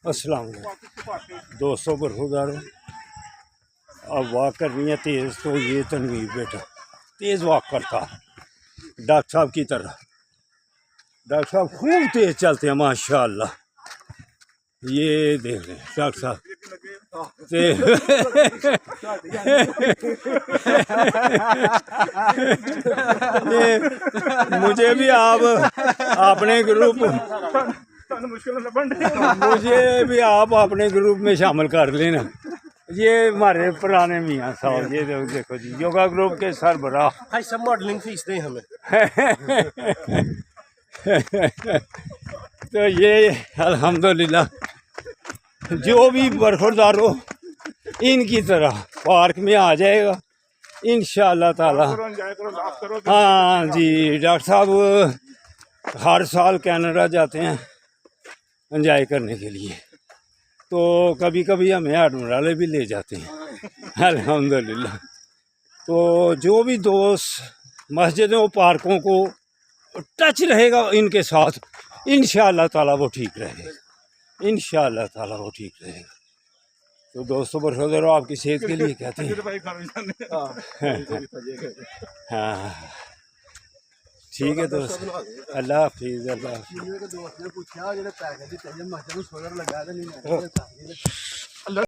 अस्सलाम वालेकुम दोस्तों, बरखुदार अब वॉक करनी है तेज़। तो ये तनवीर बेटा तेज़ वॉक करता डॉक्टर साहब की तरह। डॉक्टर साहब खूब तेज़ चलते हैं माशाल्लाह। ये देख रहे हैं डॉक्टर साहब मुझे भी आप अपने ग्रुप मुझे भी आप अपने ग्रुप में शामिल कर लेना। ये हमारे पुराने मियाँ साहब, ये देखो जी योगा ग्रुप के सरबराह। सब मॉडलिंग फीस दें हमें। तो ये अल्हम्दुलिल्लाह जो भी बरखुरदार हो इनकी तरह पार्क में आ जाएगा इंशाअल्लाह ताला। हाँ जी, डॉक्टर साहब हर साल कनाडा जाते हैं एंजॉय करने के लिए, तो कभी कभी हमें एडमिरल भी ले जाते हैं अल्हम्दुलिल्लाह। तो जो भी दोस्त मस्जिदों पार्कों को टच रहेगा इनके साथ इंशाअल्लाह ताला वो ठीक रहेगा, इंशाअल्लाह ताला वो ठीक रहेगा। तो दोस्तों बरखुदार आपकी सेहत के लिए कहते हैं हाँ ठीक है दोस्त, अल्लाह हाफिज़, अल्लाह हाफिज़।